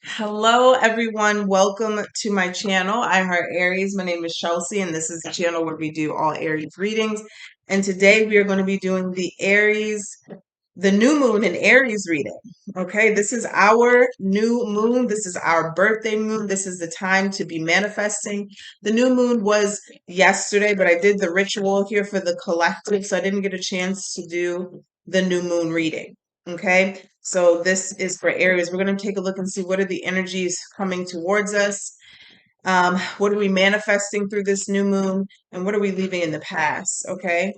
Hello, everyone. Welcome to my channel, I Heart Aries. My name is Chelsea, and this is the channel where we do all Aries readings. And today we are going to be doing the new moon in Aries reading. Okay, this is our new moon. This is our birthday moon. This is the time to be manifesting. The new moon was yesterday, but I did the ritual here for the collective, so I didn't get a chance to do the new moon reading. Okay, so this is for Aries. We're going to take a look and see what are the energies coming towards us. What are we manifesting through this new moon, and what are we leaving in the past? Okay.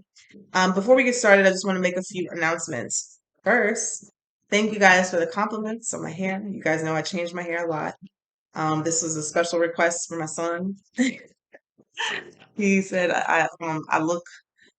Before we get started, I just want to make a few announcements. First, thank you guys for the compliments on my hair. You guys know I change my hair a lot. This was a special request for my son. He said I look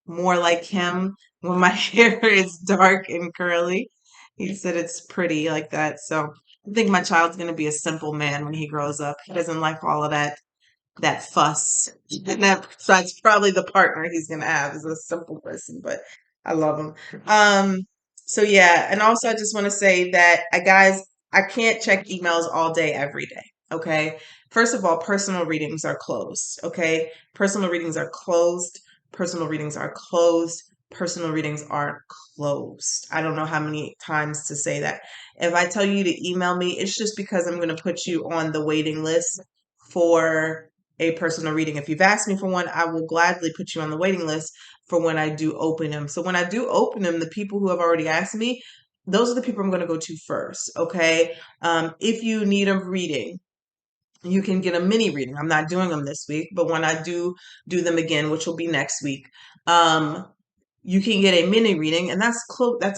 more like him when my hair is dark and curly. He said it's pretty like that. So I think my child's gonna be a simple man when he grows up. He doesn't like all of that fuss. And that's probably the partner he's gonna have is a simple person, but I love him. So yeah, and also I just want to say that guys, I can't check emails all day every day. Okay. First of all, personal readings are closed. Okay. Personal readings are closed. Personal readings are closed. Personal readings are closed. I don't know how many times to say that. If I tell you to email me, it's just because I'm going to put you on the waiting list for a personal reading. If you've asked me for one, I will gladly put you on the waiting list for when I do open them. So when I do open them, the people who have already asked me, those are the people I'm going to go to first. Okay. If you need a reading, you can get a mini reading. I'm not doing them this week, but when I do them again, which will be next week, you can get a mini reading, and that's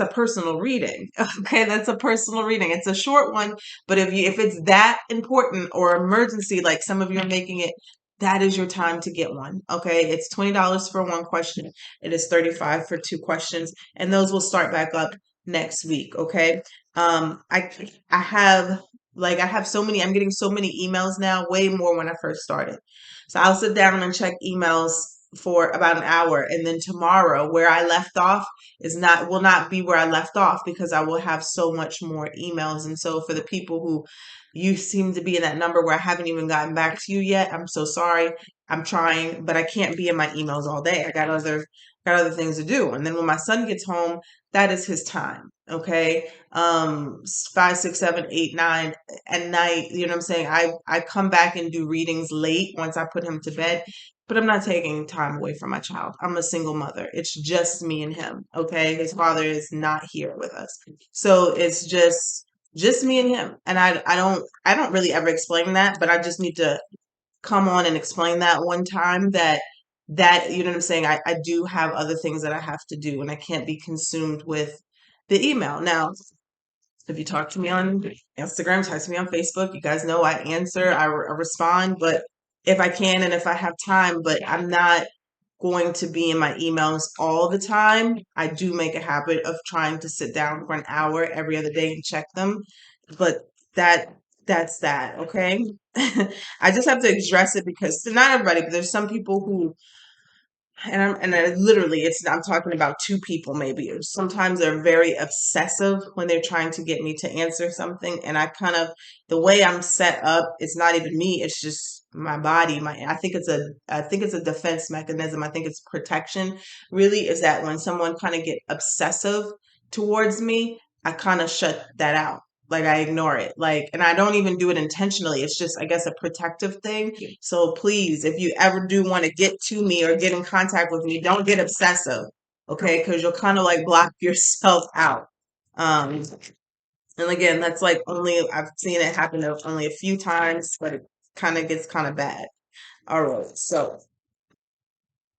a personal reading. Okay, that's a personal reading. It's a short one, but if it's that important or emergency, like some of you are making it, that is your time to get one. Okay, it's $20 for one question. It is 35 for two questions, and those will start back up next week. Okay, I have I have so many. I'm getting so many emails now, way more when I first started. So I'll sit down and check emails for about an hour, and then tomorrow where I left off will not be where I left off because I will have so much more emails. And so for the people who you seem to be in that number where I haven't even gotten back to you yet, I'm so sorry. I'm trying, but I can't be in my emails all day. I got other things to do. And then when my son gets home, that is his time. Okay. 5, 6, 7, 8, 9 at night. You know what I'm saying? I come back and do readings late once I put him to bed, but I'm not taking time away from my child. I'm a single mother. It's just me and him. Okay. His father is not here with us. So it's just me and him. And I don't really ever explain that, but I just need to come on and explain that one time that you know what I'm saying, I do have other things that I have to do and I can't be consumed with the email. Now, if you talk to me on Instagram, text me on Facebook, you guys know I answer, I respond, but if I can and if I have time, but I'm not going to be in my emails all the time. I do make a habit of trying to sit down for an hour every other day and check them, but that that's that, okay? I just have to address it because not everybody, but there's some people who I literally I'm talking about two people maybe. Sometimes they're very obsessive when they're trying to get me to answer something, and I kind of the way I'm set up, it's not even me, it's just my body. I think it's a defense mechanism. I think it's protection. Really is that when someone kind of get obsessive towards me, I kind of shut that out. Like I ignore it. Like, and I don't even do it intentionally. It's just, I guess, a protective thing. So please, if you ever do want to get to me or get in contact with me, don't get obsessive, okay? Because you'll kind of like block yourself out. Um, and again, that's like I've seen it happen only a few times, but it kind of gets kind of bad. All right,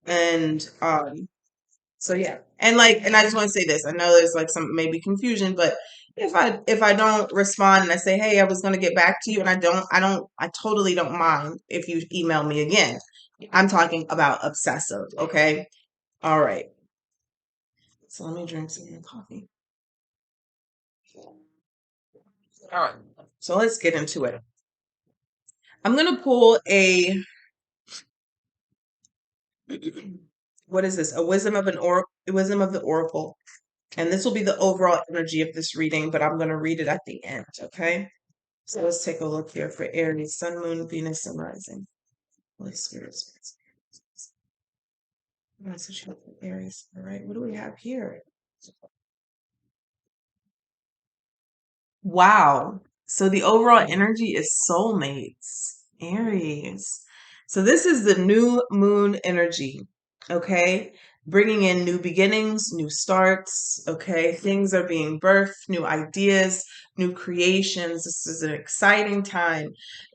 and so yeah, and I just want to say this. I know there's like some maybe confusion, but if I don't respond and I say, hey, I was going to get back to you, and I totally don't mind if you email me again. I'm talking about obsessive, okay? All right. So let me drink some more coffee. All right. So let's get into it. I'm gonna pull a what is this? A wisdom of the oracle. And this will be the overall energy of this reading, but I'm gonna read it at the end, okay? So let's take a look here for Aries, Sun, Moon, Venus, and Rising. Holy Spirit. Message for Aries. All right, what do we have here? Wow. So the overall energy is soulmates, Aries. So this is the new moon energy, okay? Bringing in new beginnings, new starts, okay? Things are being birthed, new ideas, new creations. This is an exciting time.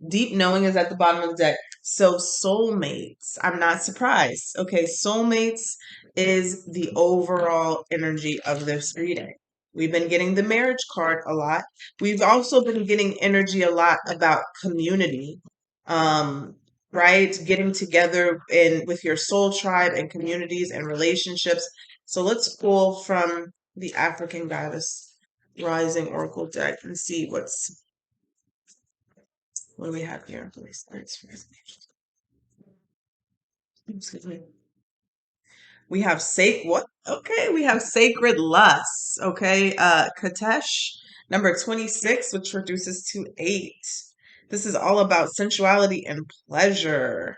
Deep knowing is at the bottom of the deck. So soulmates, I'm not surprised. Okay, soulmates is the overall energy of this reading. We've been getting the marriage card a lot. We've also been getting energy a lot about community, um, right? Getting together in with your soul tribe and communities and relationships. So let's pull from the African Goddess Rising Oracle deck and see what do we have here. Excuse me. We have what? Okay, we have sacred lusts. Okay, Katesh number 26, which reduces to 8. This is all about sensuality and pleasure.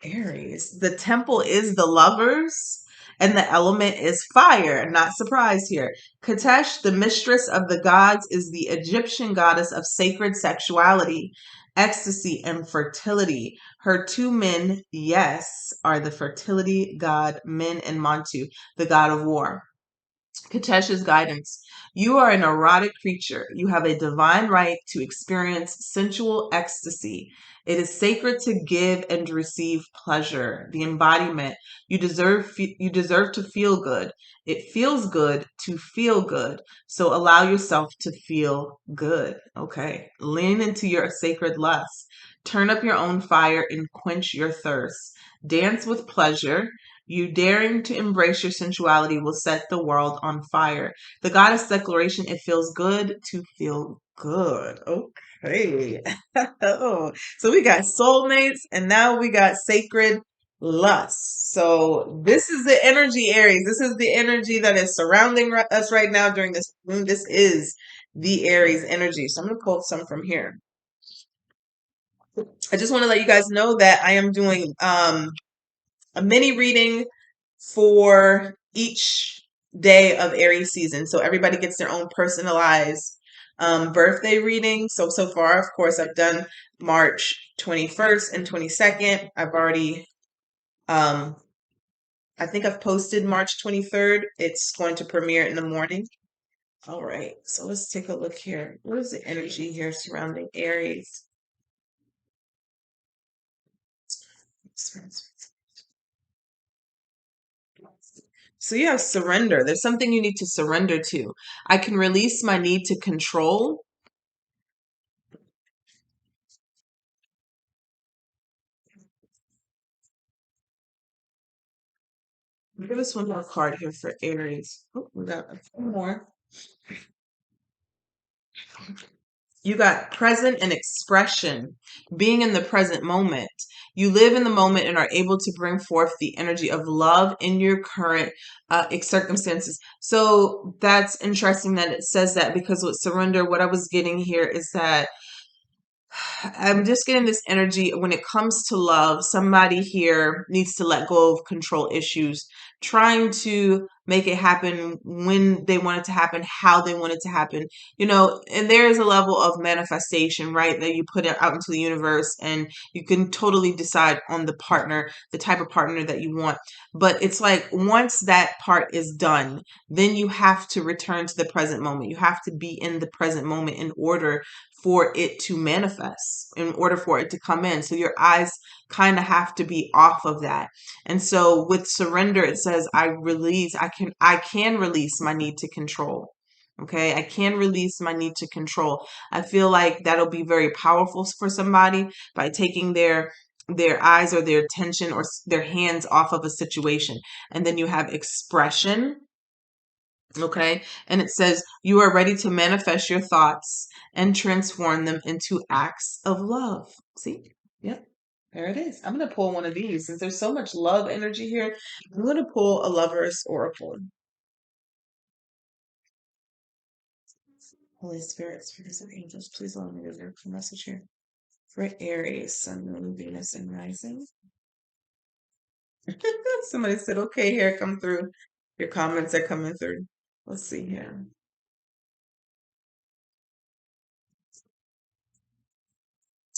Aries. The temple is the lovers, and the element is fire. Not surprised here. Katesh, the mistress of the gods, is the Egyptian goddess of sacred sexuality, ecstasy, and fertility. Her two men, yes, are the fertility god Min and Montu, the god of war. Katesh's guidance. You are an erotic creature. You have a divine right to experience sensual ecstasy. It is sacred to give and receive pleasure. The embodiment. You deserve to feel good. It feels good to feel good. So allow yourself to feel good. Okay. Lean into your sacred lust. Turn up your own fire and quench your thirst. Dance with pleasure. You daring to embrace your sensuality will set the world on fire. The goddess declaration, it feels good to feel good. Okay. Oh, so we got soulmates and now we got sacred lust. So this is the energy, Aries. This is the energy that is surrounding us right now during this moon. This is the Aries energy. So I'm going to pull some from here. I just want to let you guys know that I am doing a mini reading for each day of Aries season. So everybody gets their own personalized birthday reading. So far, of course, I've done March 21st and 22nd. I've already, I think I've posted March 23rd. It's going to premiere in the morning. All right, so let's take a look here. What is the energy here surrounding Aries? So you have surrender. There's something you need to surrender to. I can release my need to control. Give us one more card here for Aries. Oh, we got a few more. You got present and expression, being in the present moment. You live in the moment and are able to bring forth the energy of love in your current circumstances. So that's interesting that it says that, because with surrender, what I was getting here is that I'm just getting this energy when it comes to love. Somebody here needs to let go of control issues, trying to make it happen when they want it to happen, how they want it to happen, and there is a level of manifestation, right? That you put it out into the universe and you can totally decide on the partner, the type of partner that you want. But it's like once that part is done, then you have to return to the present moment. You have to be in the present moment in order for it to manifest, in order for it to come in. So your eyes kind of have to be off of that. And so with surrender, it says I can release my need to control. Okay, I can release my need to control. I feel like that'll be very powerful for somebody by taking their eyes or their attention or their hands off of a situation. And then you have expression. Okay. And it says, you are ready to manifest your thoughts and transform them into acts of love. See? Yep. There it is. I'm going to pull one of these since there's so much love energy here. I'm going to pull a lover's oracle. Holy Spirit, spirits and angels, please allow me to deliver the message here. For Aries, Sun, Moon, Venus, and Rising. Somebody said, okay, here, come through. Your comments are coming through. Let's see here.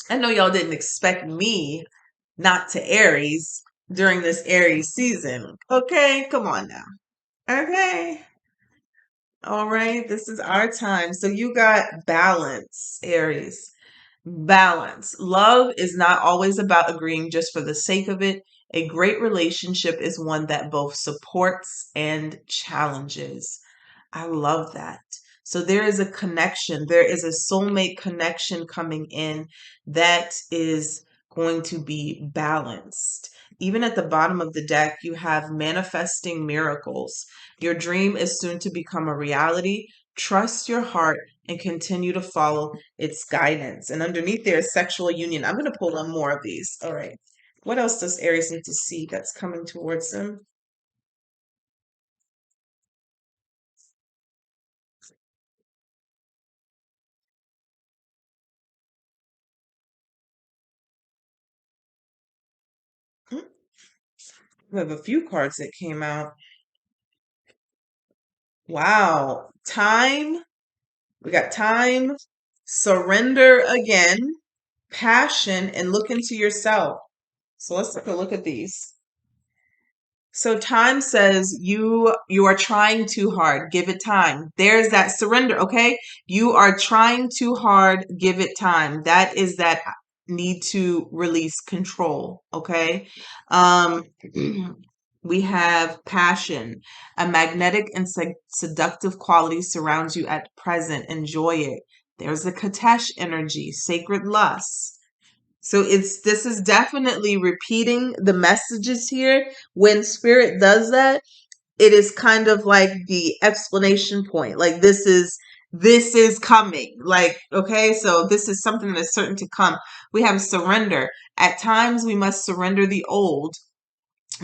I know y'all didn't expect me not to Aries during this Aries season. Okay, come on now. Okay. All right, this is our time. So you got balance, Aries. Balance. Love is not always about agreeing just for the sake of it. A great relationship is one that both supports and challenges. I love that. So there is a connection. There is a soulmate connection coming in that is going to be balanced. Even at the bottom of the deck, you have manifesting miracles. Your dream is soon to become a reality. Trust your heart and continue to follow its guidance. And underneath there is sexual union. I'm going to pull on more of these. All right. What else does Aries need to see that's coming towards them? Hmm, we have a few cards that came out. Wow. Time. We got time, surrender again, passion, and look into yourself. So let's take a look at these. So time says you are trying too hard. Give it time. There's that surrender, okay? You are trying too hard. Give it time. That is that need to release control, okay? Um we have passion. A magnetic and seductive quality surrounds you at present. Enjoy it. There's a Katesh energy, sacred lust. So this is definitely repeating the messages here. When spirit does that, it is kind of like the explanation point. Like this is coming. Like, okay, so this is something that's certain to come. We have surrender. At times we must surrender the old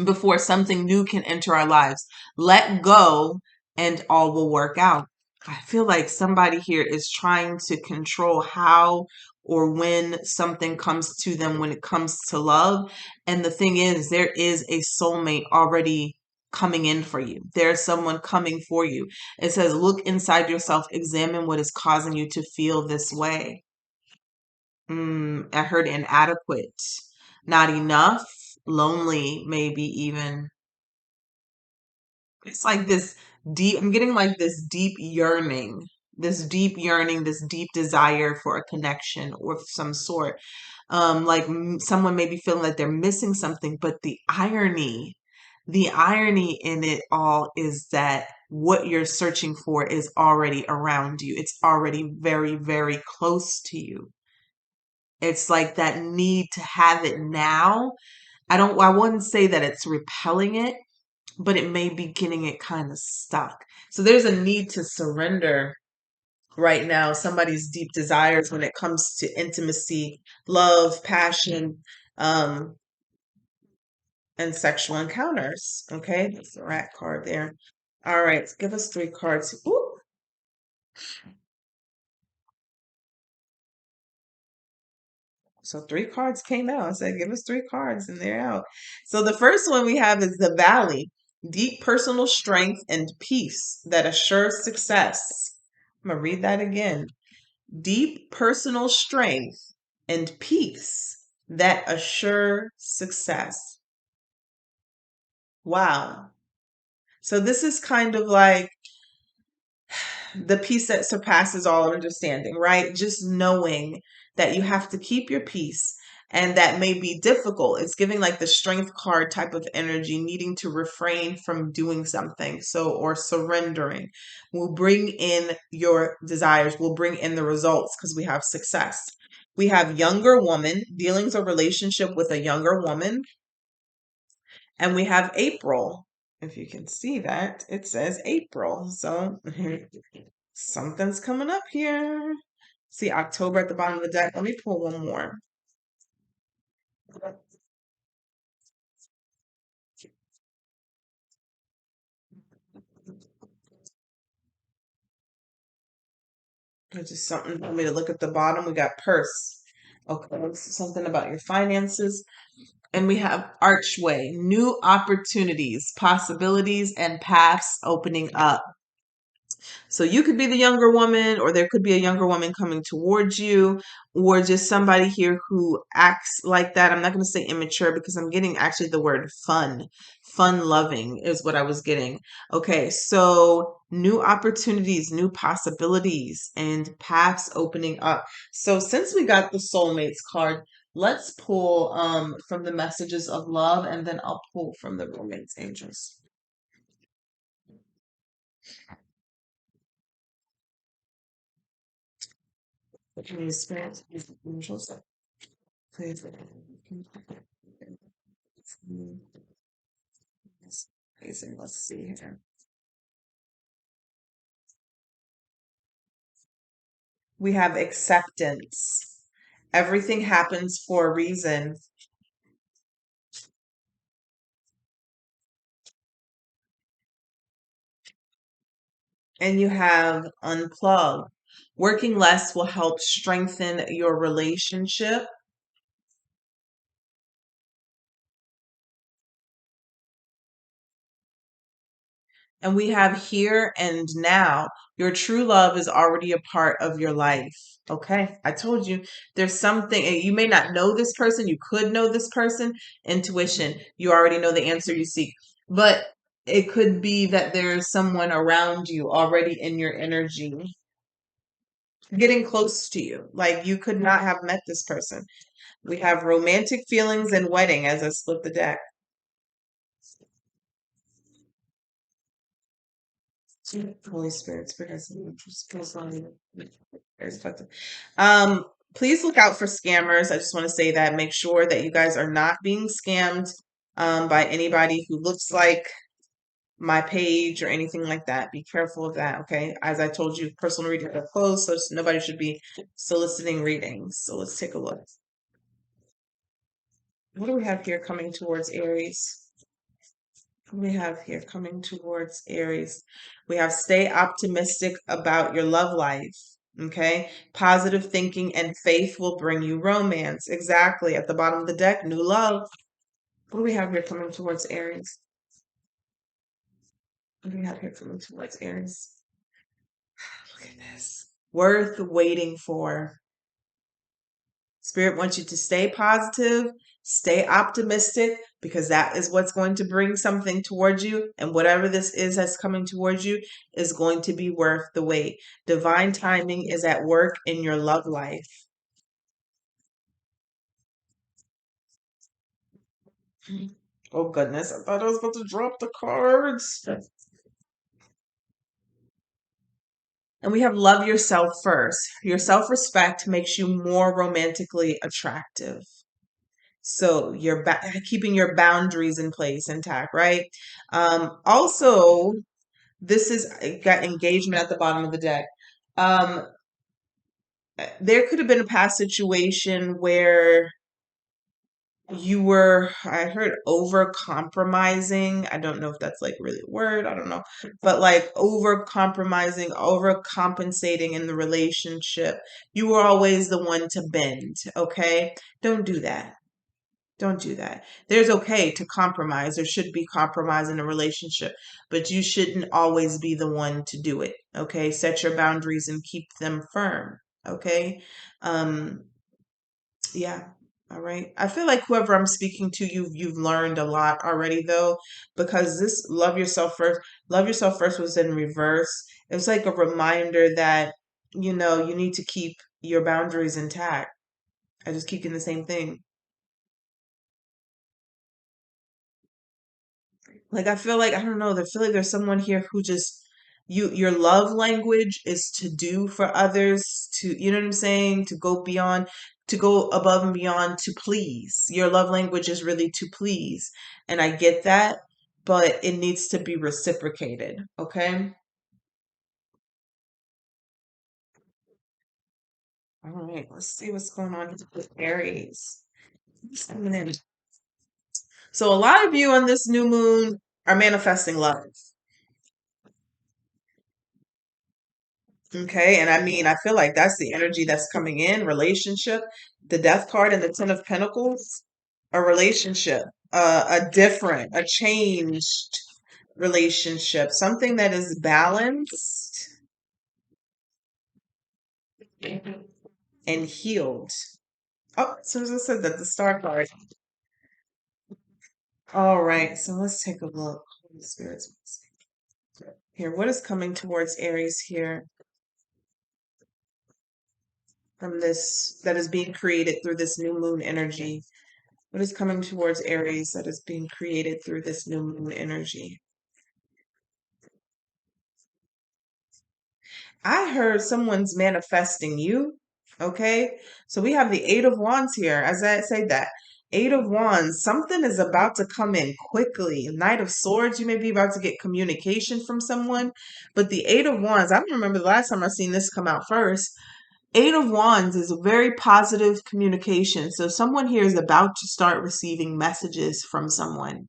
before something new can enter our lives. Let go and all will work out. I feel like somebody here is trying to control how or when something comes to them when it comes to love. And the thing is, there is a soulmate already coming in for you. There's someone coming for you. It says, look inside yourself, examine what is causing you to feel this way. I heard inadequate, not enough, lonely, maybe even. It's like this deep, I'm getting like this deep yearning, this deep desire for a connection or of some sort. Like someone may be feeling like they're missing something, but the irony in it all is that what you're searching for is already around you. It's already very, very close to you. It's like that need to have it now. I wouldn't say that it's repelling it, but it may be getting it kind of stuck. So there's a need to surrender right now somebody's deep desires when it comes to intimacy, love, passion, um, and sexual encounters. Okay, that's the rat card there. All right, give us three cards. Ooh. So three cards came out. I said, give us three cards, and they're out. So the first one we have is the Valley, deep personal strength and peace that assures success. I'm gonna read that again. Deep personal strength and peace that assure success. Wow. So this is kind of like the peace that surpasses all understanding, right? Just knowing that you have to keep your peace and that may be difficult. It's giving like the strength card type of energy, needing to refrain from doing something. So, or surrendering will bring in your desires, will bring in the results because we have success. We have younger woman, dealings or relationship with a younger woman. And we have April. If you can see that, it says April. So something's coming up here. See October at the bottom of the deck. Let me pull one more. Which is something for me to look at the bottom. We got purse. Okay, something about your finances. And we have archway, new opportunities, possibilities, and paths opening up. So you could be the younger woman, or there could be a younger woman coming towards you, or just somebody here who acts like that. I'm not going to say immature because I'm getting actually the word fun. Fun loving is what I was getting. Okay, so new opportunities, new possibilities, and paths opening up. So since we got the soulmates card, let's pull from the messages of love, and then I'll pull from the romance angels. Holy Spirit, angels. Please. Amazing. Let's see here. We have acceptance. Everything happens for a reason. And you have unplug. Working less will help strengthen your relationship. And we have here and now. Your true love is already a part of your life. Okay. I told you there's something, and you may not know this person. You could know this person. Intuition. You already know the answer you seek. But it could be that there's someone around you already in your energy getting close to you. Like you could not have met this person. We have romantic feelings and wedding as I split the deck. Holy Spirit, Spirit has an interest. Very effective. Um, please look out for scammers. I just want to say that. Make sure that you guys are not being scammed by anybody who looks like my page or anything like that. Be careful of that, okay? As I told you, personal readings are closed, so nobody should be soliciting readings. So let's take a look. What do we have here coming towards Aries? We have here coming towards Aries. We have stay optimistic about your love life. Okay. Positive thinking and faith will bring you romance. Exactly. At the bottom of the deck, new love. What do we have here coming towards Aries? What do we have here coming towards Aries? Look at this. Worth waiting for. Spirit wants you to stay positive, stay optimistic, because that is what's going to bring something towards you. And whatever this is that's coming towards you is going to be worth the wait. Divine timing is at work in your love life. Oh, goodness. I thought I was about to drop the cards. And we have love yourself first. Your self respect makes you more romantically attractive. So you're keeping your boundaries in place intact, right? Also, this is got engagement at the bottom of the deck. Um, there could have been a past situation where you were, I heard over compromising. I don't know if that's like really a word. I don't know. But like over compromising, over compensating in the relationship. You were always the one to bend. Okay. Don't do that. Don't do that. There's okay to compromise. There should be compromise in a relationship, but you shouldn't always be the one to do it. Okay. Set your boundaries and keep them firm. Okay. Um, yeah. All right. I feel like whoever I'm speaking to, you've learned a lot already though, because this love yourself first was in reverse. It was like a reminder that, you need to keep your boundaries intact. I just keep doing the same thing. Like I feel like I don't know, I feel like there's someone here who just your love language is to do for others, to you know what I'm saying, to go beyond, to go above and beyond to please. Your love language is really to please. And I get that, but it needs to be reciprocated, okay? All right, let's see what's going on with Aries. What's happening? So a lot of you on this new moon are manifesting love. Okay. And I mean, I feel like that's the energy that's coming in relationship, the death card and the 10 of pentacles, a relationship, a changed relationship, something that is balanced and healed. Oh, so as I said that the star card. All right, so let's take a look. Holy Spirit's here. What is coming towards Aries here from this that is being created through this new moon energy? What is coming towards Aries that is being created through this new moon energy? I heard someone's manifesting you. Okay. So we have the Eight of Wands here. As I say that, Eight of Wands, something is about to come in quickly. Knight of Swords, you may be about to get communication from someone. But the Eight of Wands, I don't remember the last time I seen this come out first. Eight of Wands is a very positive communication. So someone here is about to start receiving messages from someone.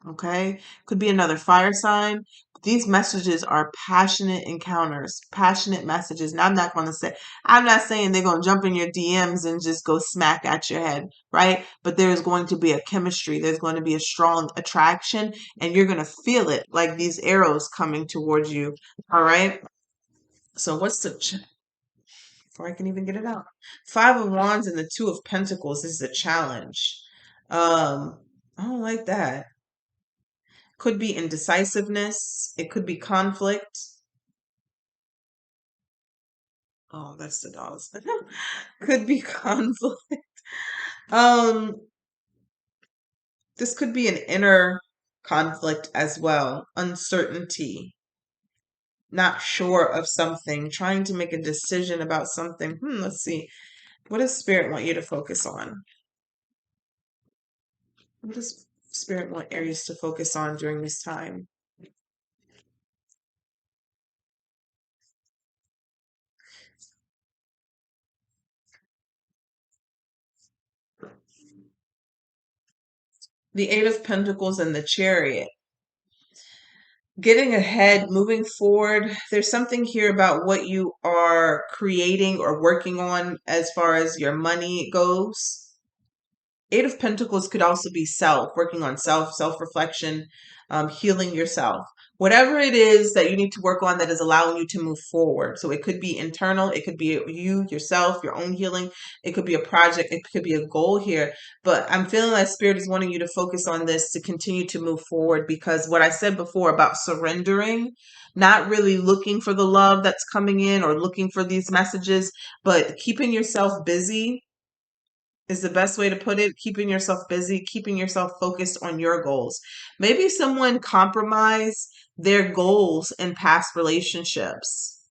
Okay. Could be another fire sign. These messages are passionate encounters, passionate messages. Now, I'm not saying they're going to jump in your DMs and just go smack at your head, right? But there's going to be a chemistry. There's going to be a strong attraction, and you're going to feel it like these arrows coming towards you. All right. So, before I can even get it out? Five of Wands and the Two of Pentacles. This is a challenge. I don't like that. Could be indecisiveness. It could be conflict. Oh, that's the dolls. Could be conflict. Um, this could be an inner conflict as well. Uncertainty. Not sure of something. Trying to make a decision about something. Let's see. What does Spirit want you to focus on? What does Spirit want Aries to focus on during this time? The Eight of Pentacles and the Chariot. Getting ahead, moving forward. There's something here about what you are creating or working on as far as your money goes. Eight of Pentacles could also be working on self-reflection, healing yourself. Whatever it is that you need to work on that is allowing you to move forward. So it could be internal, it could be you, yourself, your own healing. It could be a project, it could be a goal here. But I'm feeling like Spirit is wanting you to focus on this to continue to move forward, because what I said before about surrendering, not really looking for the love that's coming in or looking for these messages, but keeping yourself busy is the best way to put it. Keeping yourself busy, keeping yourself focused on your goals. Maybe someone compromised their goals in past relationships.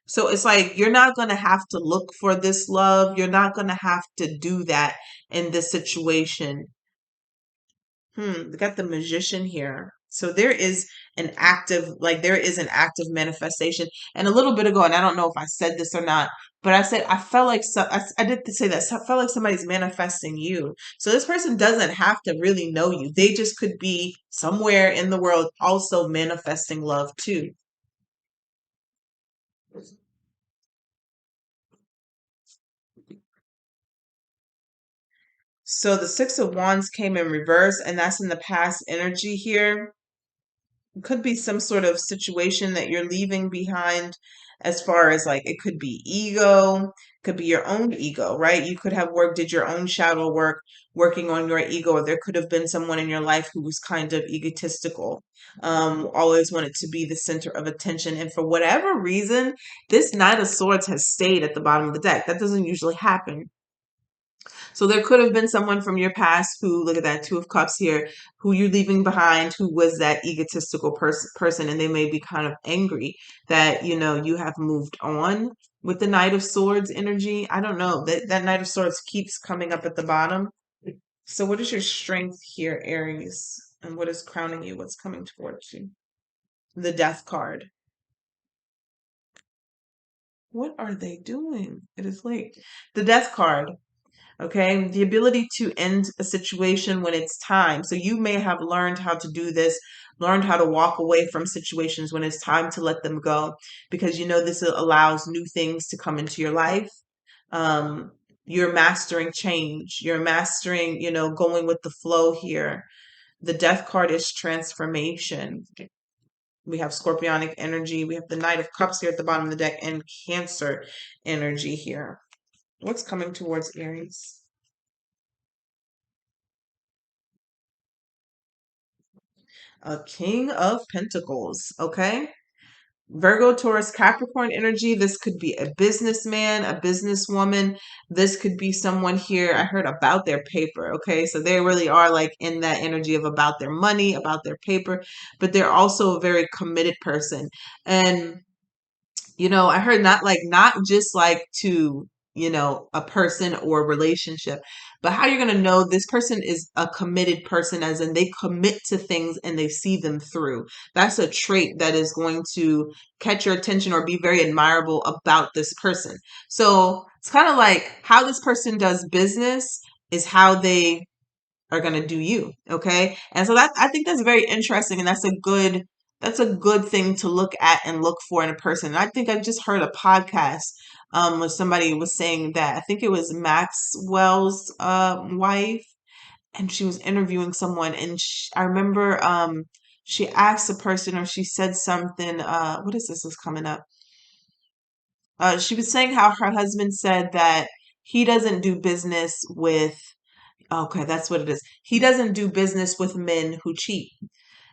So it's like you're not going to have to look for this love. You're not going to have to do that in this situation. We got the Magician here. So there is an active manifestation. And a little bit ago, and I don't know if I said this or not, but I said I felt like I did say that. So I felt like somebody's manifesting you. So this person doesn't have to really know you. They just could be somewhere in the world also manifesting love too. So the Six of Wands came in reverse, and that's in the past energy here. Could be some sort of situation that you're leaving behind, as far as like it could be ego, could be your own ego, right? You could have did your own shadow work, working on your ego, or there could have been someone in your life who was kind of egotistical, always wanted to be the center of attention. And for whatever reason, this Knight of Swords has stayed at the bottom of the deck. That doesn't usually happen. So there could have been someone from your past who, look at that Two of Cups here, who you're leaving behind, who was that egotistical person, and they may be kind of angry that, you have moved on with the Knight of Swords energy. I don't know. That Knight of Swords keeps coming up at the bottom. So what is your strength here, Aries? And what is crowning you? What's coming towards you? The Death card. What are they doing? It is late. The Death card. Okay, the ability to end a situation when it's time. So you may have learned how to do this, learned how to walk away from situations when it's time to let them go, because you know this allows new things to come into your life. Um, you're mastering change. You're mastering, going with the flow here. The death card is transformation. We have scorpionic energy. We have the Knight of Cups here at the bottom of the deck and Cancer energy here. What's coming towards Aries? A King of Pentacles. Okay. Virgo, Taurus, Capricorn energy. This could be a businessman, a businesswoman. This could be someone here. I heard about their paper. Okay. So they really are like in that energy of about their money, about their paper, but they're also a very committed person. And I heard not just like to, a person or a relationship, but how you're going to know this person is a committed person, as in they commit to things and they see them through. That's a trait that is going to catch your attention or be very admirable about this person. So it's kind of like how this person does business is how they are going to do you. Okay. And so that, I think that's very interesting. And that's a good thing to look at and look for in a person. And I think I just heard a podcast where somebody was saying that, I think it was Maxwell's wife, and she was interviewing someone, and I remember she asked a person, or she said something, what is this is coming up? She was saying how her husband said that he doesn't do business with, okay, that's what it is. He doesn't do business with men who cheat.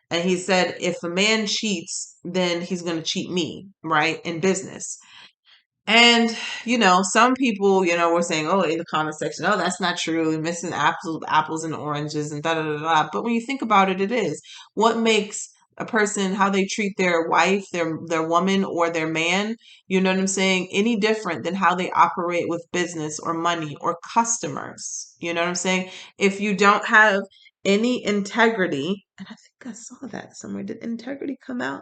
And he said, if a man cheats, then he's going to cheat me, right? In business. And, some people, were saying, oh, in the comment section, oh, that's not true. You're missing apples and oranges and da da da da. But when you think about it, it is. What makes a person, how they treat their wife, their woman, or their man, you know what I'm saying, any different than how they operate with business or money or customers. You know what I'm saying? If you don't have any integrity, and I think I saw that somewhere. Did integrity come out?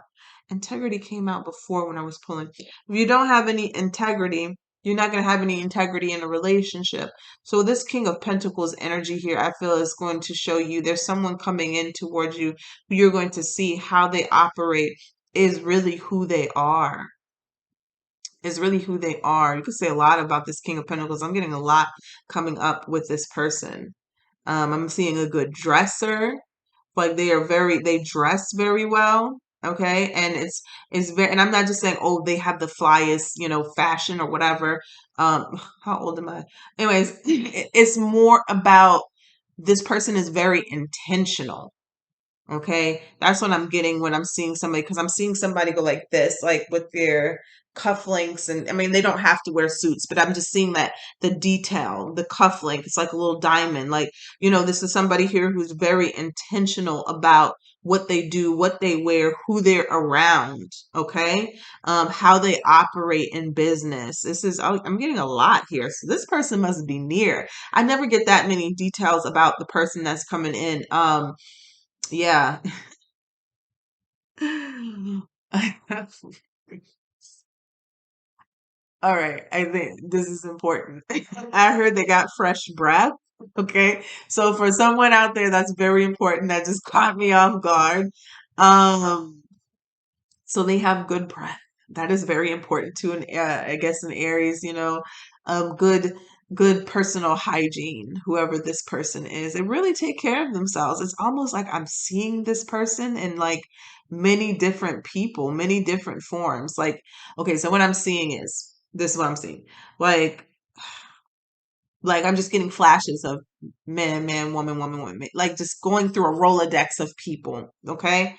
Integrity came out before when I was pulling. If you don't have any integrity, you're not going to have any integrity in a relationship. So this King of Pentacles energy here, I feel, is going to show you there's someone coming in towards you who you're going to see how they operate is really who they are. Is really who they are. You could say a lot about this King of Pentacles. I'm getting a lot coming up with this person. I'm seeing a good dresser. Like they dress very well. Okay. And it's very, and I'm not just saying, oh, they have the flyest, fashion or whatever. How old am I? Anyways, it's more about this person is very intentional. Okay. That's what I'm getting when I'm seeing somebody, because I'm seeing somebody go like this, like with their cufflinks. And I mean, they don't have to wear suits, but I'm just seeing that the detail, the cufflink, it's like a little diamond. Like, this is somebody here who's very intentional about what they do, what they wear, who they're around. Okay. How they operate in business. I'm getting a lot here. So this person must be near. I never get that many details about the person that's coming in. Yeah. All right. I think this is important. I heard they got fresh breath. Okay. So for someone out there, that's very important. That just caught me off guard. Um, so they have good breath. That is very important to I guess an Aries, good personal hygiene, whoever this person is. They really take care of themselves. It's almost like I'm seeing this person in like many different people, many different forms. Like, okay, so what I'm seeing is this is what I'm seeing. Like I'm just getting flashes of man, woman, woman, woman, like just going through a Rolodex of people. Okay.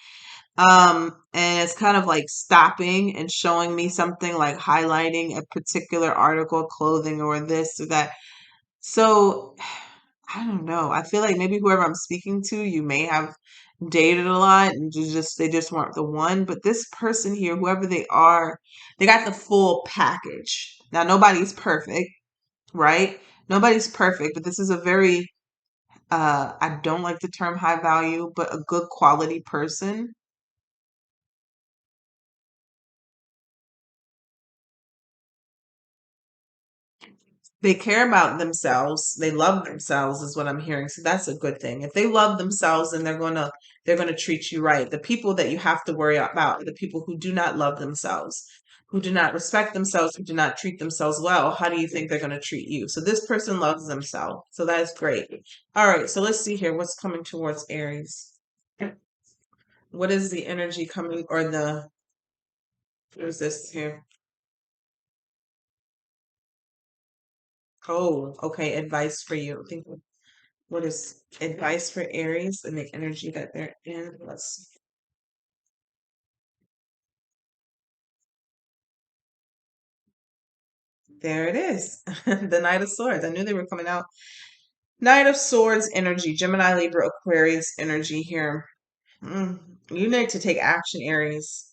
And it's kind of like stopping and showing me something, like highlighting a particular article of clothing or this or that. So I don't know. I feel like maybe whoever I'm speaking to, you may have dated a lot and they just weren't the one. But this person here, whoever they are, they got the full package. Now nobody's perfect, right? Nobody's perfect, but this is a very I don't like the term high value, but a good quality person. They care about themselves. They love themselves is what I'm hearing. So that's a good thing. If they love themselves, then they're gonna treat you right. The people that you have to worry about are the people who do not love themselves, who do not respect themselves, who do not treat themselves well. How do you think they're gonna treat you? So this person loves themselves. So that is great. All right, so let's see here. What's coming towards Aries? What is the energy coming or what is this here? Oh, okay. Advice for you. Think what is advice for Aries and the energy that they're in? Let's there it is. The Knight of Swords. I knew they were coming out. Knight of Swords energy, Gemini, Libra, Aquarius energy here. Mm, you need to take action, Aries.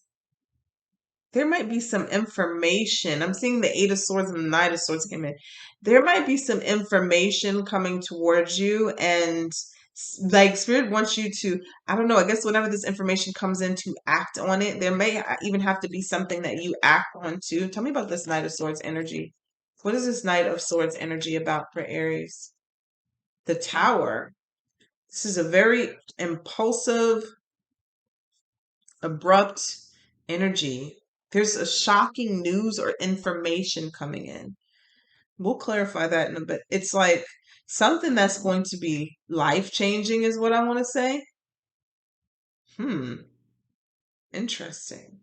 There might be some information. I'm seeing the Eight of Swords and the Knight of Swords came in. There might be some information coming towards you, and like Spirit wants you to, I don't know, I guess whenever this information comes in to act on it, there may even have to be something that you act on too. Tell me about this Knight of Swords energy. What is this Knight of Swords energy about for Aries? The Tower. This is a very impulsive, abrupt energy. There's a shocking news or information coming in. We'll clarify that in a bit. It's like something that's going to be life changing, is what I want to say. Hmm, interesting.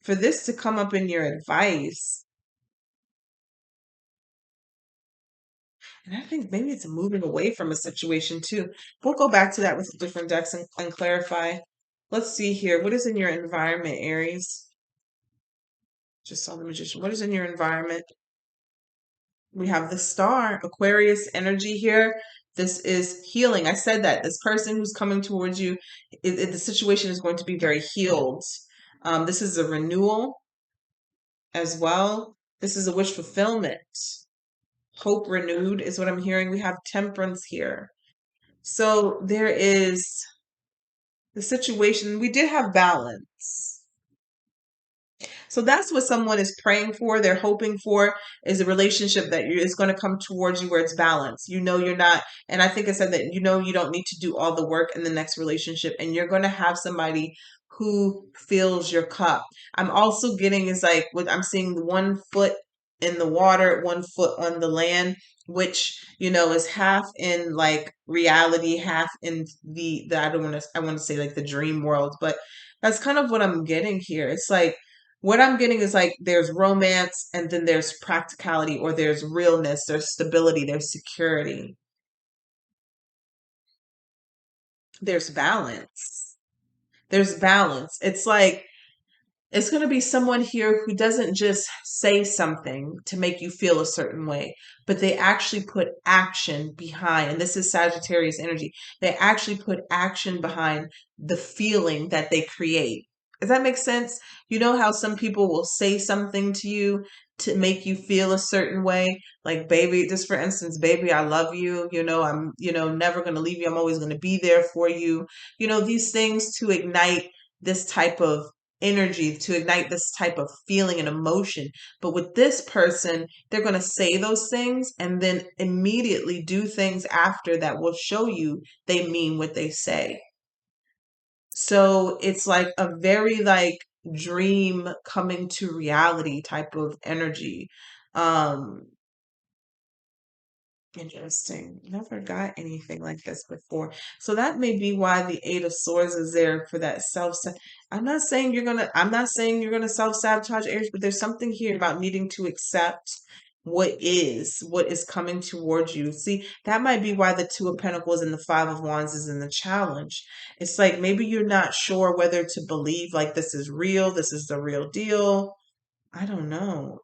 For this to come up in your advice, and I think maybe it's moving away from a situation too. We'll go back to that with different decks and clarify. Let's see here. What is in your environment, Aries? Just saw the magician. What is in your environment? We have the star, Aquarius energy here. This is healing. I said that this person who's coming towards you, the situation is going to be very healed. This is a renewal as well. This is a wish fulfillment. Hope renewed is what I'm hearing. We have temperance here. So there is the situation. We did have balance. So that's what someone is praying for. They're hoping for is a relationship that is going to come towards you where it's balanced. You know, you're not, and I think I said that, you know, you don't need to do all the work in the next relationship, and you're going to have somebody who fills your cup. I'm also getting is like what I'm seeing 1 foot in the water, 1 foot on the land, which, you know, is half in like reality, half in the I want to say like the dream world, but that's kind of what I'm getting here. It's like what I'm getting is like there's romance and then there's practicality or there's realness, there's stability, there's security, there's balance. There's balance. It's like it's going to be someone here who doesn't just say something to make you feel a certain way, but they actually put action behind, and this is Sagittarius energy. They actually put action behind the feeling that they create. Does that make sense? You know how some people will say something to you to make you feel a certain way? Like, baby, just for instance, baby, I love you. You know, I'm, you know, never going to leave you. I'm always going to be there for you. You know, these things to ignite this type of energy, to ignite this type of feeling and emotion. But with this person, they're going to say those things and then immediately do things after that will show you they mean what they say. So it's like a very like dream coming to reality type of energy. Um Interesting. Never got anything like this before. So that may be why the Eight of Swords is there for that I'm not saying you're gonna self-sabotage Aries, but there's something here about needing to accept what is coming towards you. See, that might be why the Two of Pentacles and the Five of Wands is in the challenge. It's like maybe you're not sure whether to believe like this is real, this is the real deal. I don't know.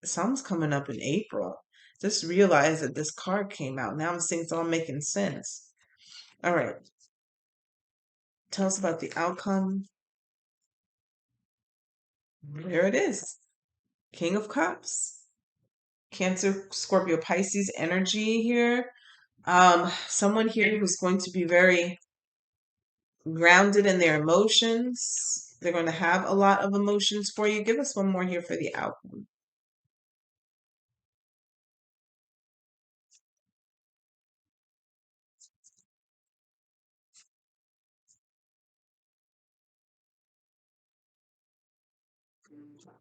Something's coming up in April. Just realized that this card came out. Now I'm seeing it's all making sense. All right. Tell us about the outcome. There it is. King of Cups. Cancer, Scorpio, Pisces energy here. Someone here who's going to be very grounded in their emotions. They're going to have a lot of emotions for you. Give us one more here for the outcome.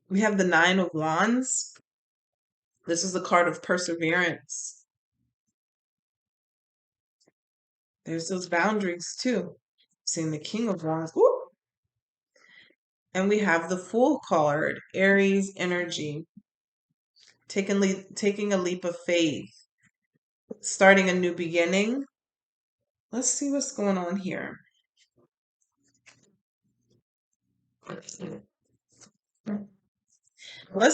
We have the Nine of Wands. This is the card of perseverance. There's those boundaries too. Seeing the King of Wands. Ooh. And we have the Fool card, Aries energy. Taking a leap of faith. Starting a new beginning. Let's see what's going on here. Let's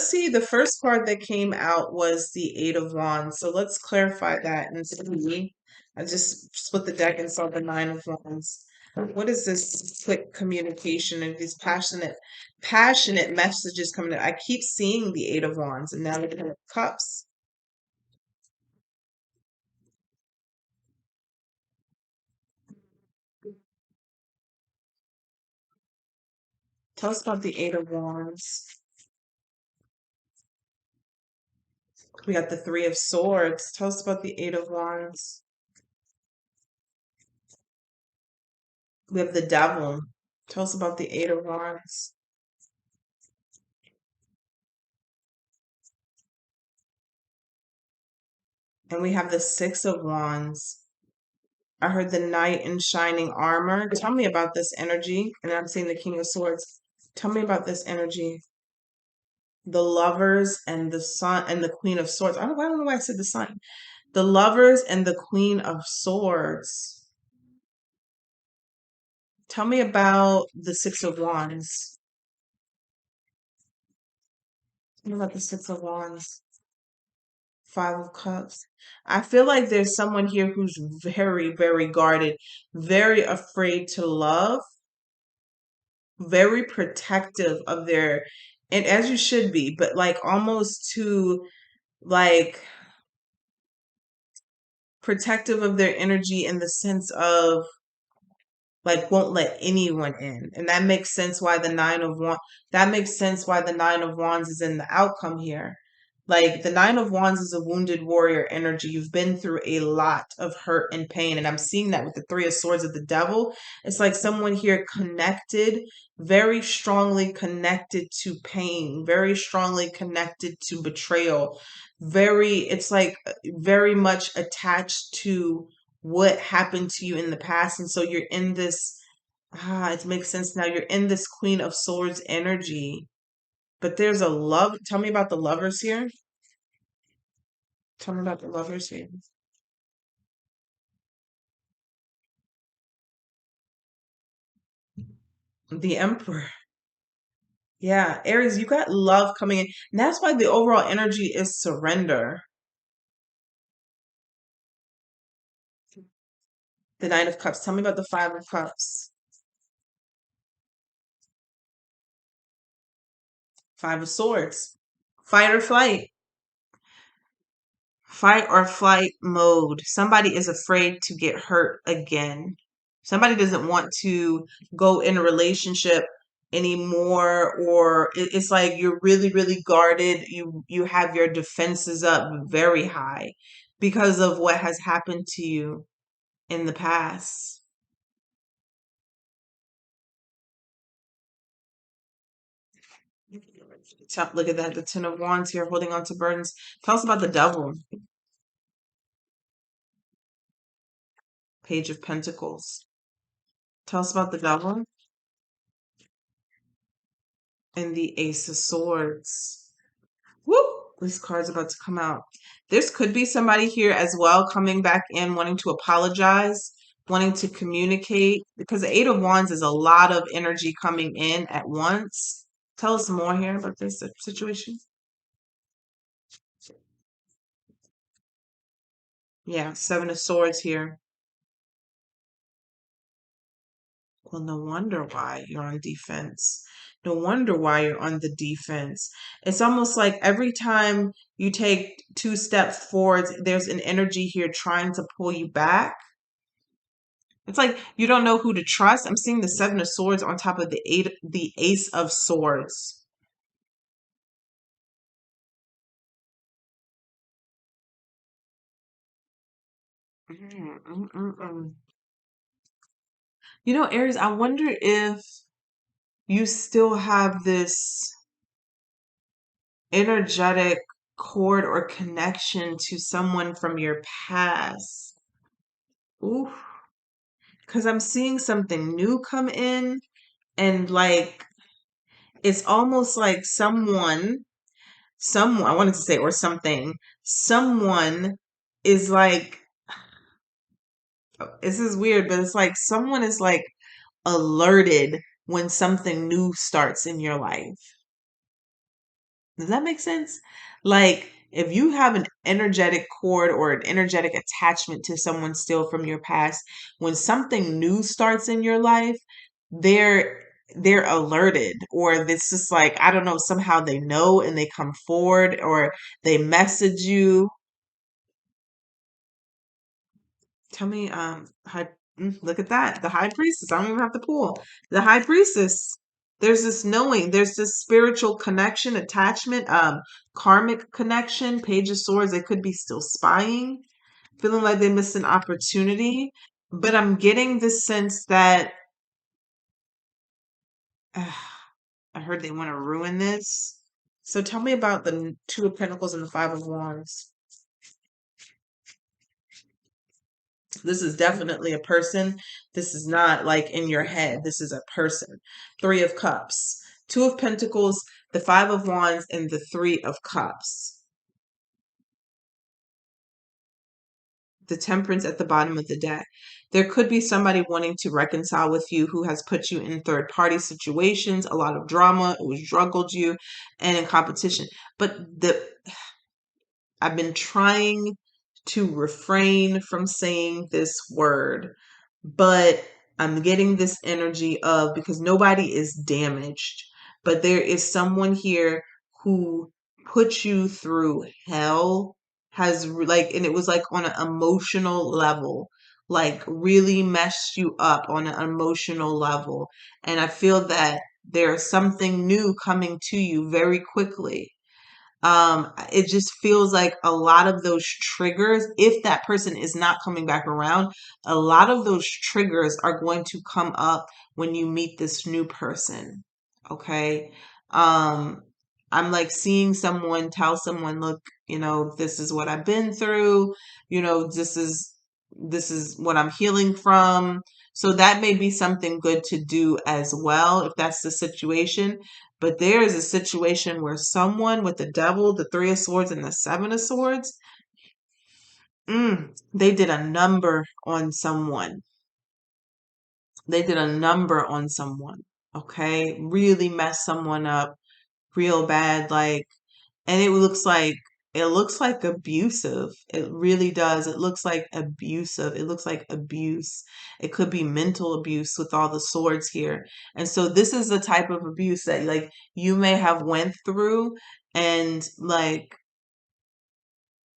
see. The first card that came out was the Eight of Wands. So let's clarify that and see. I just split the deck and saw the Nine of Wands. What is this quick communication and these passionate messages coming in? I keep seeing the Eight of Wands and now the Ten of Cups. Tell us about the Eight of Wands. We got the Three of Swords. Tell us about the Eight of Wands. We have the Devil. Tell us about the Eight of Wands. And we have the Six of Wands. I heard the Knight in shining armor. Tell me about this energy. And I'm seeing the King of Swords. Tell me about this energy. The Lovers and the Sun and the Queen of Swords. I don't know why I said the Sun. The Lovers and the Queen of Swords. Tell me about the Six of Wands. Tell me about the Six of Wands. Five of Cups. I feel like there's someone here who's very, very guarded, very afraid to love, very protective of their, and as you should be, but like almost too like protective of their energy in the sense of like won't let anyone in. And that makes sense why the Nine of Wands is in the outcome here. Like the Nine of Wands is a wounded warrior energy. You've been through a lot of hurt and pain. And I'm seeing that with the Three of Swords of the Devil. It's like someone here connected, very strongly connected to pain, very strongly connected to betrayal. It's like very much attached to what happened to you in the past. And so you're in this, it makes sense now. You're in this Queen of Swords energy. But there's a love. Tell me about the lovers here. Tell me about the lovers here. The Emperor. Yeah, Aries, you got love coming in. And that's why the overall energy is surrender. The Nine of Cups. Tell me about the Five of Cups. Five of Swords. Fight or flight. Fight or flight mode. Somebody is afraid to get hurt again. Somebody doesn't want to go in a relationship anymore, or it's like you're really, really guarded. You have your defenses up very high because of what has happened to you in the past. Look at that, the Ten of Wands here, holding on to burdens. Tell us about the Devil. Page of Pentacles. Tell us about the Devil and the Ace of Swords. Whoop! This card's about to come out. This could be somebody here as well coming back in wanting to apologize, wanting to communicate, because the Eight of Wands is a lot of energy coming in at once. Tell us more here about this situation. Yeah, Seven of Swords here. Well, no wonder why you're on defense. No wonder why you're on the defense. It's almost like every time you take two steps forwards, there's an energy here trying to pull you back. It's like you don't know who to trust. I'm seeing the Seven of Swords on top of the Ace of Swords. Mm, mm, mm, mm. You know, Aries, I wonder if you still have this. energetic cord or connection to someone from your past. Ooh, because I'm seeing something new come in, and like it's almost like someone, I wanted to say, or something, someone is like, this is weird, but it's like someone is like alerted when something new starts in your life. Does that make sense? Like, if you have an energetic cord or an energetic attachment to someone still from your past, when something new starts in your life, they're they're alerted, or it's just like, I don't know, somehow they know and they come forward, or they message you. Tell me, look at that. The high priestess. I don't even have to pull. The high priestess. There's this knowing, there's this spiritual connection, attachment, karmic connection, page of swords. They could be still spying, feeling like they missed an opportunity. But I'm getting this sense that I heard they want to ruin this. So tell me about the Two of Pentacles and the Five of Wands. This is definitely a person. This is not like in your head. This is a person. Three of Cups, Two of Pentacles, the Five of Wands, and the Three of Cups. The Temperance at the bottom of the deck. There could be somebody wanting to reconcile with you who has put you in third party situations, a lot of drama, who has struggled you, and in competition. But I've been trying to refrain from saying this word, but I'm getting this energy of, because nobody is damaged, but there is someone here who put you through hell, like, and it was like on an emotional level, like really messed you up on an emotional level. And I feel that there's something new coming to you very quickly. It just feels like a lot of those triggers, if that person is not coming back around, a lot of those triggers are going to come up when you meet this new person. Okay. Um, I'm like seeing someone tell someone, look, this is what I've been through, this is what I'm healing from. So that may be something good to do as well, if that's the situation. But there is a situation where someone with the devil, the Three of Swords, and the Seven of Swords, they did a number on someone. They did a number on someone. Okay. Really messed someone up real bad. Like, and it looks like abusive. It really does. It looks like abusive. It looks like abuse. It could be mental abuse with all the swords here. And so this is the type of abuse that, like, you may have went through, and like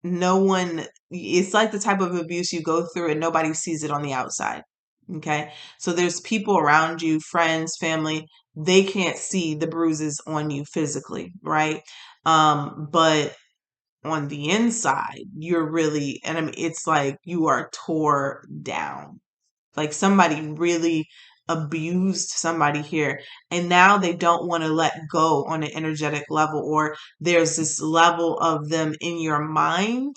no one, it's like the type of abuse you go through and nobody sees it on the outside. Okay. So there's people around you, friends, family, they can't see the bruises on you physically, right? But on the inside, you're really, and I mean, it's like you are tore down. Like somebody really abused somebody here, and now they don't want to let go on an energetic level, or there's this level of them in your mind.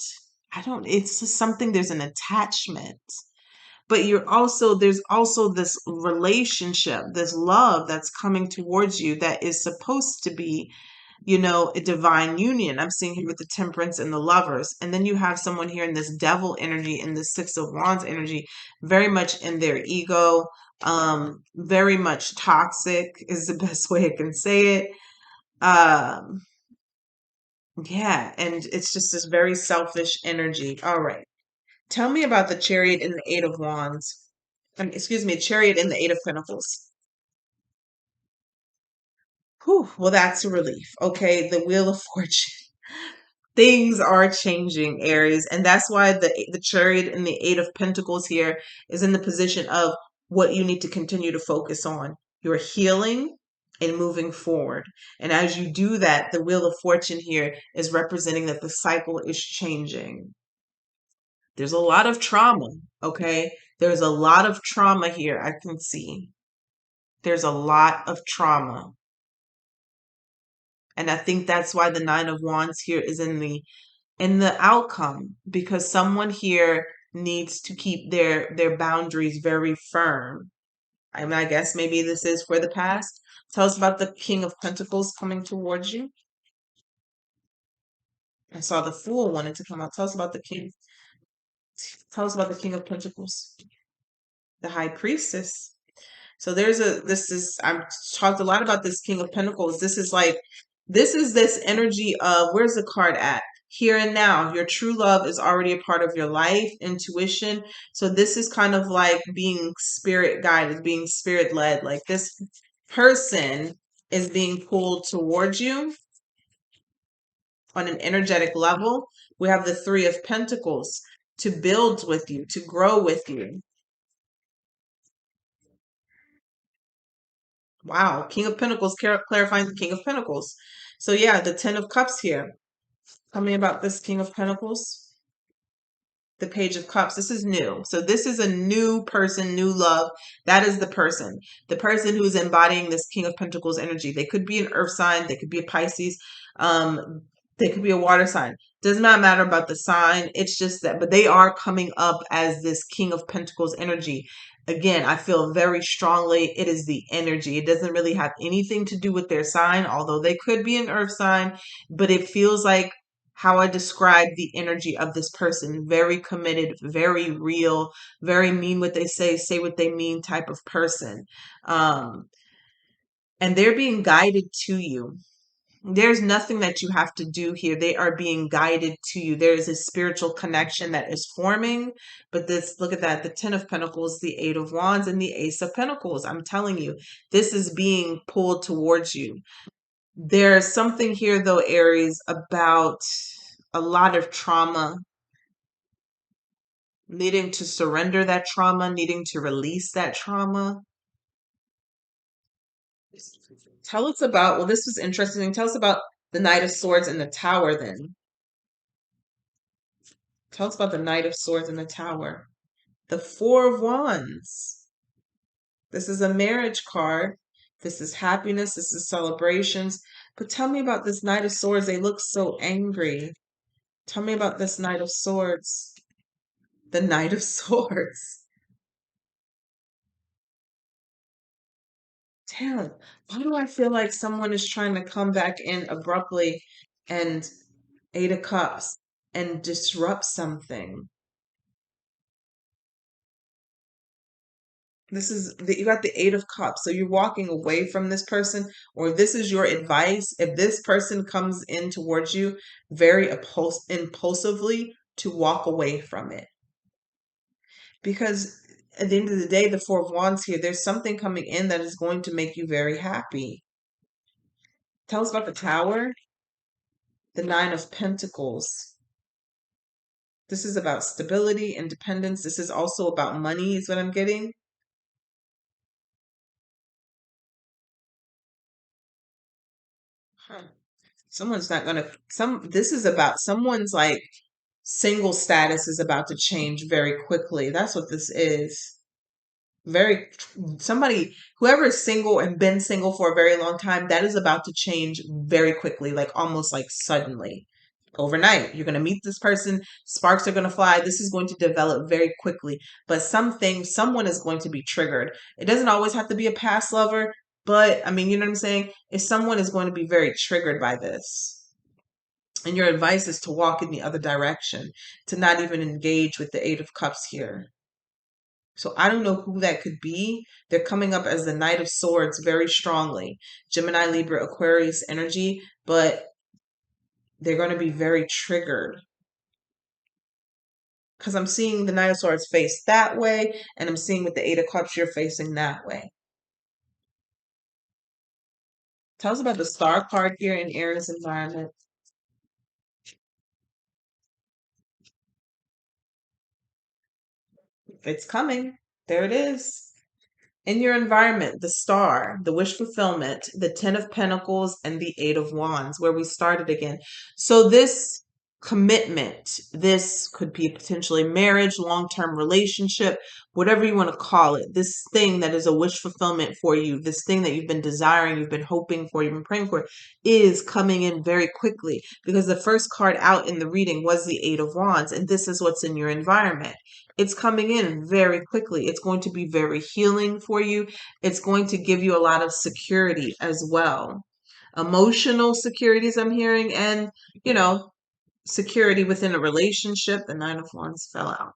It's just something, there's an attachment. But there's also this relationship, this love that's coming towards you that is supposed to be, a divine union. I'm seeing here with the Temperance and the Lovers. And then you have someone here in this devil energy, in the Six of Wands energy, very much in their ego, very much toxic is the best way I can say it. Um, yeah, and it's just this very selfish energy. All right. Tell me about the Chariot and the Eight of Wands. Excuse me, Chariot and the Eight of Pentacles. Whew, well, that's a relief. Okay, the Wheel of Fortune. Things are changing, Aries, and that's why the Chariot and the Eight of Pentacles here is in the position of what you need to continue to focus on. You're healing and moving forward. And as you do that, the Wheel of Fortune here is representing that the cycle is changing. There's a lot of trauma, okay? There's a lot of trauma here, I can see. There's a lot of trauma. And I think that's why the Nine of Wands here is in the outcome, because someone here needs to keep their boundaries very firm. I mean, I guess maybe this is for the past. Tell us about the King of Pentacles coming towards you. I saw the Fool wanted to come out. Tell us about the King. Tell us about the King of Pentacles. The High Priestess. So this is, I've talked a lot about this King of Pentacles. This is this energy of, where's the card at? Here and now. Your true love is already a part of your life, intuition. So this is kind of like being spirit guided, being spirit led. Like this person is being pulled towards you on an energetic level. We have the Three of Pentacles to build with you, to grow with you. Wow, King of Pentacles clarifying the King of Pentacles. So yeah, the Ten of Cups here. Tell me about this King of Pentacles. The Page of Cups. This is new. So this is a new person, new love. That is the person who's embodying this King of Pentacles energy. They could be an earth sign. They could be a Pisces. They could be a water sign. Does not matter about the sign. It's just that, but they are coming up as this King of Pentacles energy. Again, I feel very strongly it is the energy. It doesn't really have anything to do with their sign, although they could be an earth sign, but it feels like how I describe the energy of this person. Very committed, very real, very mean what they say what they mean type of person. And they're being guided to you. There's nothing that you have to do here. They are being guided to you. There is a spiritual connection that is forming. But this, look at that, the Ten of Pentacles, the Eight of Wands, and the Ace of Pentacles. I'm telling you, this is being pulled towards you. There's something here, though, Aries, about a lot of trauma, needing to surrender that trauma, needing to release that trauma. Tell us about, well, this was interesting. Tell us about the Knight of Swords and the Tower then. Tell us about the Knight of Swords and the Tower. The Four of Wands. This is a marriage card. This is happiness. This is celebrations. But tell me about this Knight of Swords. They look so angry. Tell me about this Knight of Swords. The Knight of Swords. Damn, why do I feel like someone is trying to come back in abruptly and Eight of Cups and disrupt something? This is you got the Eight of Cups. So you're walking away from this person, or this is your advice. If this person comes in towards you very impulsively, to walk away from it. Because at the end of the day, the Four of Wands here, there's something coming in that is going to make you very happy. Tell us about the Tower, the Nine of Pentacles. This is about stability, independence. This is also about money, is what I'm getting. Huh. Someone's not gonna this is about someone's like single status is about to change very quickly. That's what this is. Very somebody, whoever is single and been single for a very long time, that is about to change very quickly, like almost like suddenly. Overnight, you're going to meet this person, sparks are going to fly. This is going to develop very quickly, but someone is going to be triggered. It doesn't always have to be a past lover, but I mean, you know what I'm saying? If someone is going to be very triggered by this, and your advice is to walk in the other direction, to not even engage with the Eight of Cups here. So I don't know who that could be. They're coming up as the Knight of Swords very strongly. Gemini, Libra, Aquarius energy, but they're going to be very triggered. Because I'm seeing the Knight of Swords face that way, and I'm seeing with the Eight of Cups, you're facing that way. Tell us about the Star card here in Aries environment. It's coming. There it is. In your environment, the Star, the wish fulfillment, the Ten of Pentacles, and the Eight of Wands, where we started again. So this commitment. This could be potentially marriage, long-term relationship, whatever you want to call it. This thing that is a wish fulfillment for you, this thing that you've been desiring, you've been hoping for, you've been praying for, is coming in very quickly, because the first card out in the reading was the Eight of Wands, and this is what's in your environment. It's coming in very quickly. It's going to be very healing for you. It's going to give you a lot of security as well. Emotional securities I'm hearing, and you know, security within a relationship. The Nine of Wands fell out.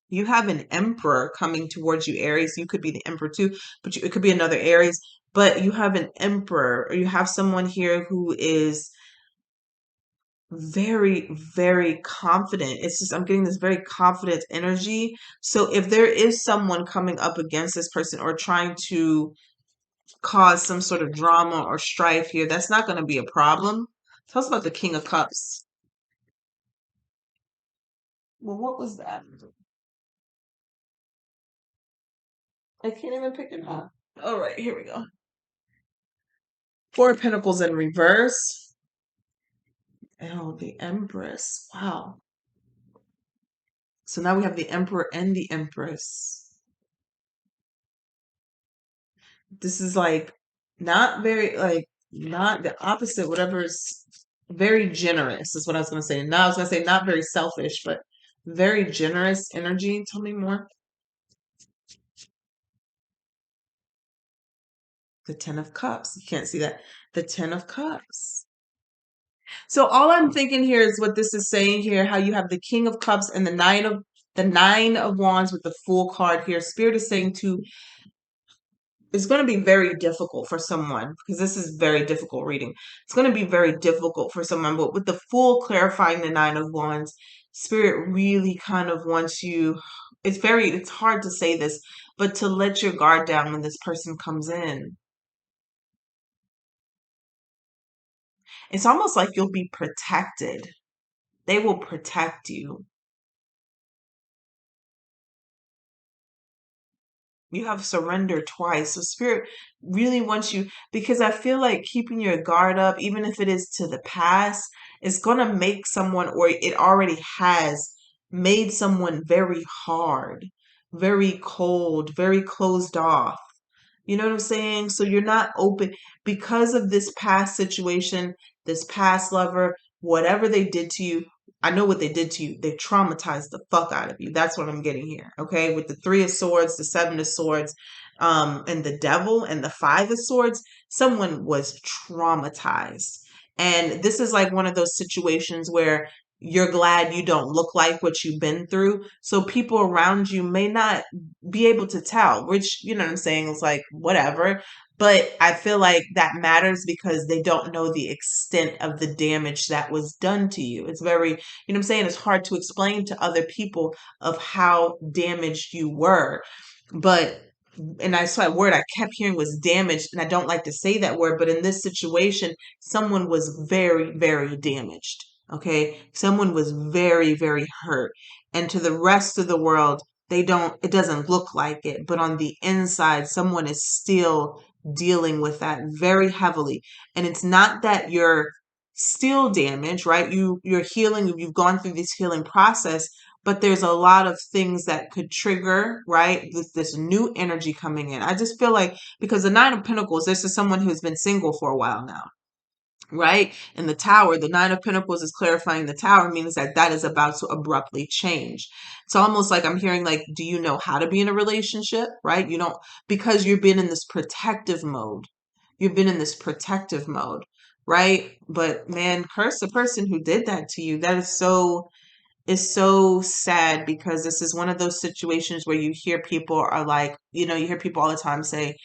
You have an Emperor coming towards you, Aries. You could be the Emperor too, but it could be another Aries. But you have an Emperor, or you have someone here who is very, very confident. It's just, I'm getting this very confident energy. So if there is someone coming up against this person or trying to cause some sort of drama or strife here, that's not going to be a problem. Tell us about the King of Cups. Well, what was that? I can't even pick it up. All right, here we go. Four of Pentacles in reverse. Oh, the Empress. Wow. So now we have the Emperor and the Empress. This is like not very, like, not the opposite, whatever's very generous is what I was going to say. Now I was going to say not very selfish, but very generous energy. Tell me more. The Ten of Cups. You can't see that. The Ten of Cups. So all I'm thinking here is what this is saying here, how you have the King of Cups and the Nine of Wands with the Fool card here. Spirit is saying to, it's going to be very difficult for someone, because this is very difficult reading. It's going to be very difficult for someone, but with the Fool clarifying the Nine of Wands, Spirit really kind of wants you, it's hard to say this, but to let your guard down when this person comes in. It's almost like you'll be protected. They will protect you. You have surrendered twice. So Spirit really wants you, because I feel like keeping your guard up, even if it is to the past, is going to make someone, or it already has made someone very hard, very cold, very closed off. You know what I'm saying? So you're not open because of this past situation, this past lover, whatever they did to you. I know what they did to you. They traumatized the fuck out of you. That's what I'm getting here. Okay. With the Three of Swords, the Seven of Swords, and the Devil and the Five of Swords, someone was traumatized. And this is like one of those situations where you're glad you don't look like what you've been through. So people around you may not be able to tell, which, you know what I'm saying, is like whatever. But I feel like that matters because they don't know the extent of the damage that was done to you. It's very, you know what I'm saying? It's hard to explain to other people of how damaged you were. But, and I saw that word I kept hearing was damaged, and I don't like to say that word, but in this situation, someone was very, very damaged. Okay. Someone was very, very hurt. And to the rest of the world, it doesn't look like it, but on the inside, someone is still dealing with that very heavily. And it's not that you're still damaged, right? You're healing, you've gone through this healing process, but there's a lot of things that could trigger, right? This new energy coming in. I just feel like, because the Nine of Pentacles, this is someone who's been single for a while now, right? And the Tower, the Nine of Pentacles is clarifying the Tower, means that that is about to abruptly change. It's almost like I'm hearing like, do you know how to be in a relationship, right? You don't, because you've been in this protective mode. You've been in this protective mode, right? But man, curse the person who did that to you. That is so sad, because this is one of those situations where you hear people are like, you hear people all the time say,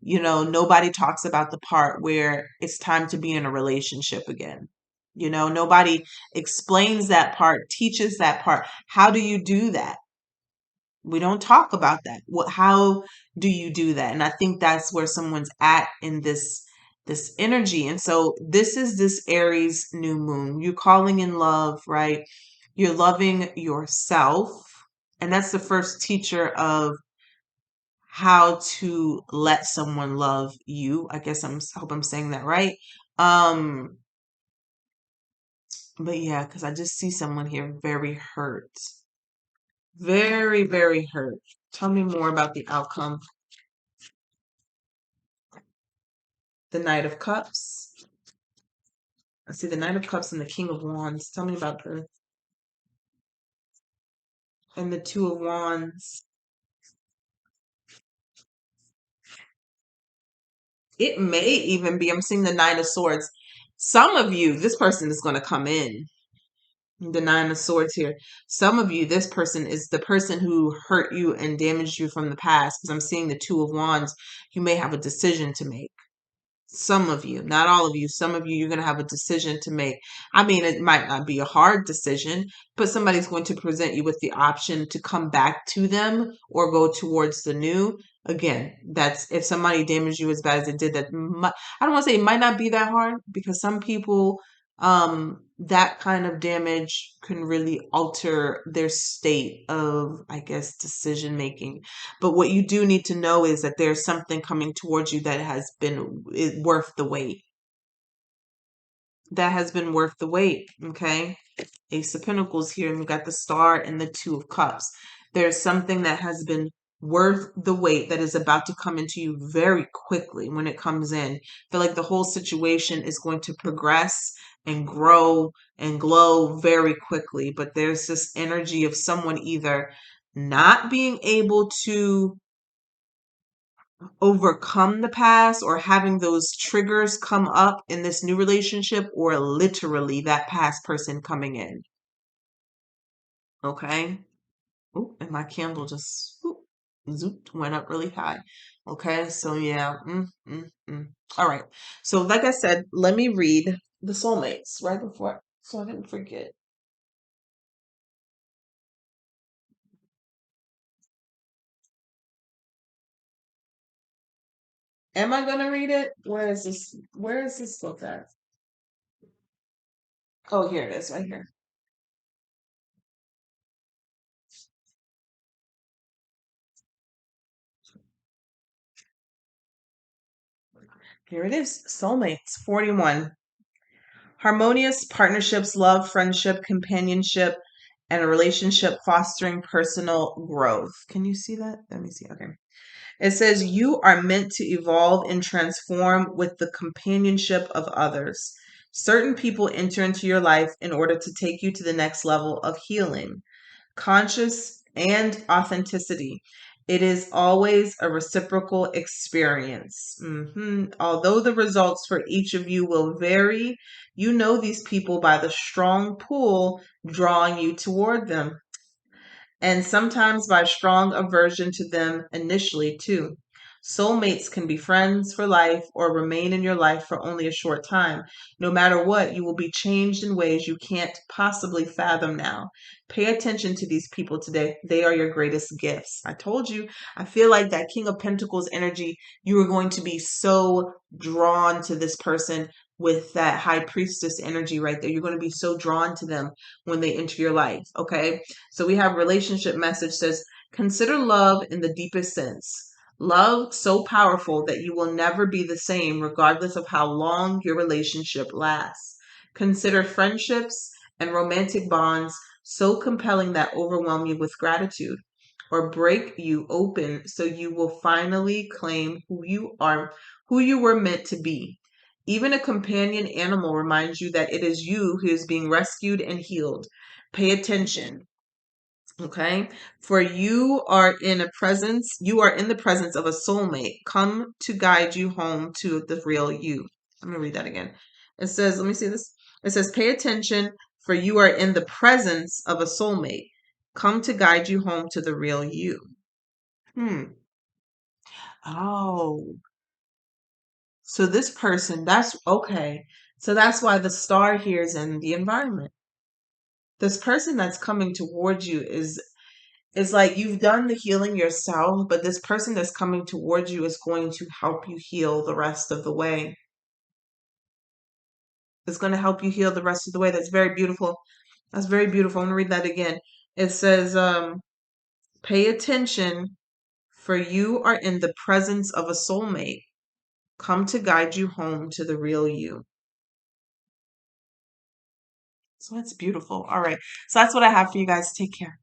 nobody talks about the part where it's time to be in a relationship again. Nobody explains that part, teaches that part. How do you do that? We don't talk about that. How do you do that? And I think that's where someone's at in this energy. And so this is this Aries new moon. You're calling in love, right? You're loving yourself. And that's the first teacher of how to let someone love you. I guess hope I'm saying that right. Um, but yeah, because I just see someone here very hurt. Very, very hurt. Tell me more about the outcome. The Knight of Cups. I see the Knight of Cups and the King of Wands. Tell me about the and the Two of Wands. It may even be, I'm seeing the Nine of Swords. Some of you, this person is going to come in. The Nine of Swords here. Some of you, this person is the person who hurt you and damaged you from the past. Because I'm seeing the Two of Wands. You may have a decision to make. Some of you, not all of you, some of you, you're going to have a decision to make. I mean, it might not be a hard decision, but somebody's going to present you with the option to come back to them or go towards the new. Again, that's if somebody damaged you as bad as it did, I don't want to say it might not be that hard because some people, that kind of damage can really alter their state of, I guess, decision making. But what you do need to know is that there's something coming towards you that has been worth the wait. That has been worth the wait. Okay. Ace of Pentacles here, and we've got the Star and the Two of Cups. There's something that has been worth the wait that is about to come into you very quickly when it comes in. I feel like the whole situation is going to progress and grow and glow very quickly, but there's this energy of someone either not being able to overcome the past or having those triggers come up in this new relationship, or literally that past person coming in. Okay. Ooh, and my candle just zooped, went up really high. Okay. So yeah. All right. So like I said, let me read the soulmates right before, so I didn't forget. Am I gonna read it? Where is this? Where is this book at? Oh, here it is, right here. Here it is. Soulmates 41. Harmonious partnerships, love, friendship, companionship, and a relationship fostering personal growth. Can you see that? Let me see. Okay. It says, you are meant to evolve and transform with the companionship of others. Certain people enter into your life in order to take you to the next level of healing, conscious, and authenticity. It is always a reciprocal experience. Although the results for each of you will vary, you know these people by the strong pull drawing you toward them, and sometimes by strong aversion to them initially, too. Soulmates can be friends for life or remain in your life for only a short time. No matter what, you will be changed in ways you can't possibly fathom now. Pay attention to these people today. They are your greatest gifts. I told you, I feel like that King of Pentacles energy, you are going to be so drawn to this person with that High Priestess energy right there. You're going to be so drawn to them when they enter your life, okay? So we have relationship message says, consider love in the deepest sense. Love so powerful that you will never be the same regardless of how long your relationship lasts. Consider friendships and romantic bonds so compelling that overwhelm you with gratitude or break you open so you will finally claim who you were meant to be. Even a companion animal reminds you that it is you who is being rescued and healed. Pay attention. Okay. For you are in the presence of a soulmate, come to guide you home to the real you. Let me read that again. It says, let me see this. It says, pay attention, for you are in the presence of a soulmate, come to guide you home to the real you. Oh, so this person, that's okay. So that's why the star here is in the environment. This person that's coming towards you is it's like you've done the healing yourself, but this person that's coming towards you is going to help you heal the rest of the way. It's going to help you heal the rest of the way. That's very beautiful. That's very beautiful. I'm going to read that again. It says, pay attention, for you are in the presence of a soulmate. Come to guide you home to the real you. So that's beautiful. All right. So that's what I have for you guys. Take care.